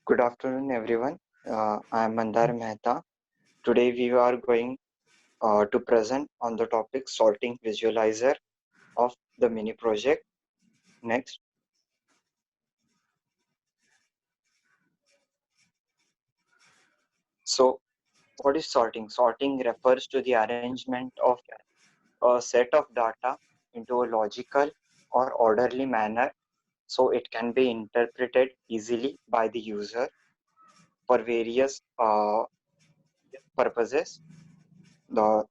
Good afternoon, everyone. I am Mandar Mehta. Today, we are going to present on the topic sorting visualizer of the mini project. Next. So, what is sorting? Sorting refers to the arrangement of a set of data into a logical or orderly manner so it can be interpreted easily by the user for various purposes. The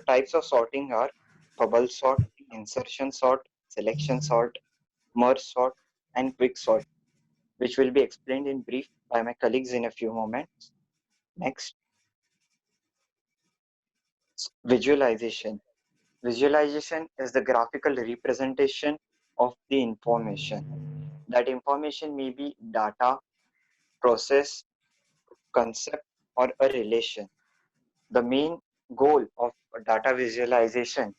types of sorting are bubble sort, insertion sort, selection sort, merge sort, and quick sort, which will be explained in brief by my colleagues in a few moments. Next, visualization. Visualization is the graphical representation of the information. That information may be data, process, concept, or a relation. The main goal of data visualization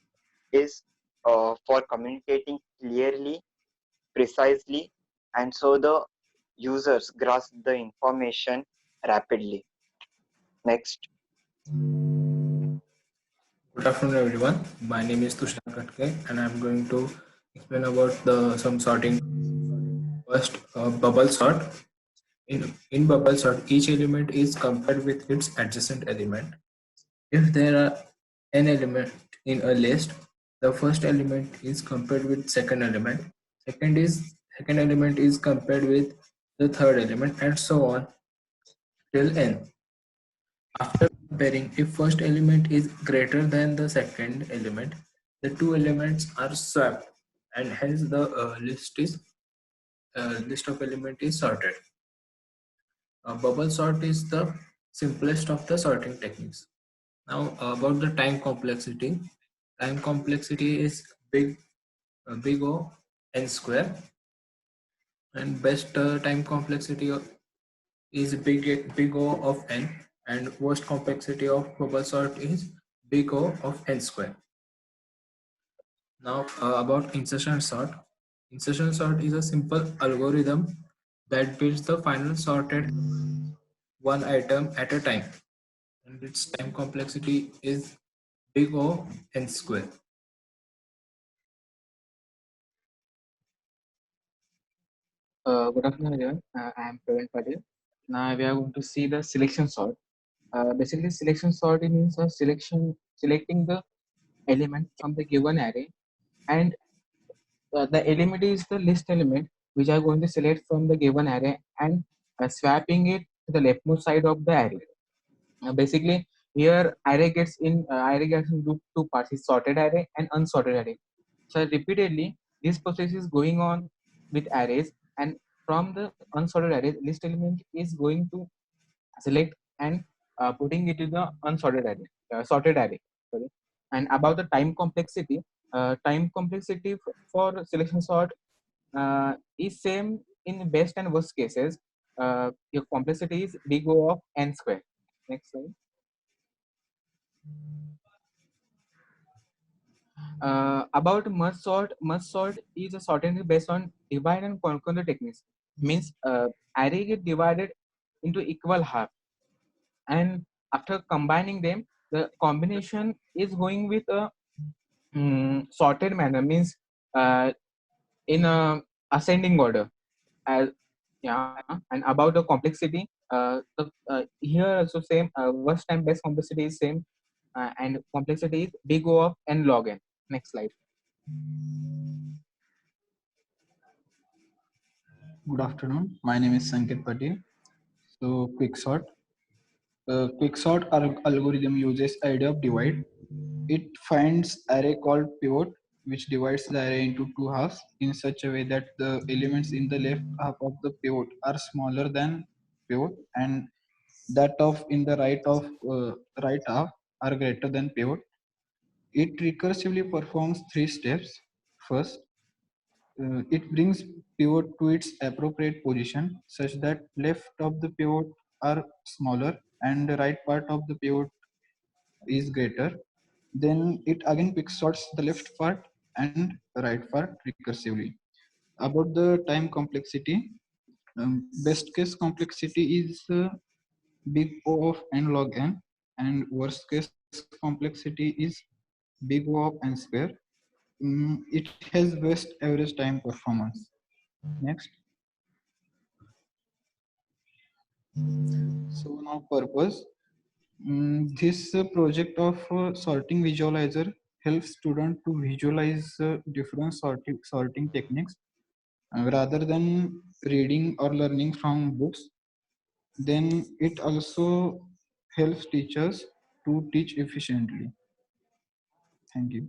is for communicating clearly, precisely, and so the users grasp the information rapidly. Next. Good afternoon, everyone. My name is Tushar Katke, and I'm going to explain about the some sorting. First, bubble sort. In bubble sort, each element is compared with its adjacent element. If there are n element in a list, the first element is compared with second element. Second element is compared with the third element, and so on till n. After comparing, if first element is greater than the second element, the two elements are swapped, and hence the list of element is sorted. Bubble sort is the simplest of the sorting techniques. Now about the time complexity. Time complexity is big O n square, and best time complexity is big O of n, and worst complexity of bubble sort is big O of n square. Now about insertion sort. Insertion sort is a simple algorithm that builds the final sorted one item at a time, and its time complexity is big O n square. Good afternoon, everyone. I am Praveen Patil. Now we are going to see the selection sort. Basically, selection sort means selecting the element from the given array, and the element is the list element which are going to select from the given array and swapping it to the leftmost side of the array. Basically, here array gets into two parts: is sorted array and unsorted array. So repeatedly, this process is going on with arrays, and from the unsorted array, list element is going to select and putting it in the unsorted array, sorted array. Sorry. And about the time complexity for selection sort is same in best and worst cases. Your complexity is big O of n square. Next slide. About merge sort is a sorting based on divide and conquer techniques. Means array get divided into equal half, and after combining them, the combination is going with a sorted manner. Means in a ascending order. As yeah, and about the complexity, here also same. Worst time best complexity is same, and complexity is big O of n log n. Next slide. Good afternoon. My name is Sanket Patel. So, quicksort. Quicksort algorithm uses idea of divide. It finds array called pivot, which divides the array into two halves in such a way that the elements in the left half of the pivot are smaller than pivot, and that of in the right half are greater than pivot. It recursively performs three steps. First, it brings pivot to its appropriate position such that left of the pivot are smaller and the right part of the pivot is greater. Then it again quicksorts the left part and right part recursively. About the time complexity, Best case complexity is big O of n log n, and worst case complexity is big O of n square. It has best average time performance. Next. So now purpose. This project of sorting visualizer helps student to visualize different sorting techniques rather than reading or learning from books. Then it also helps teachers to teach efficiently. Thank you.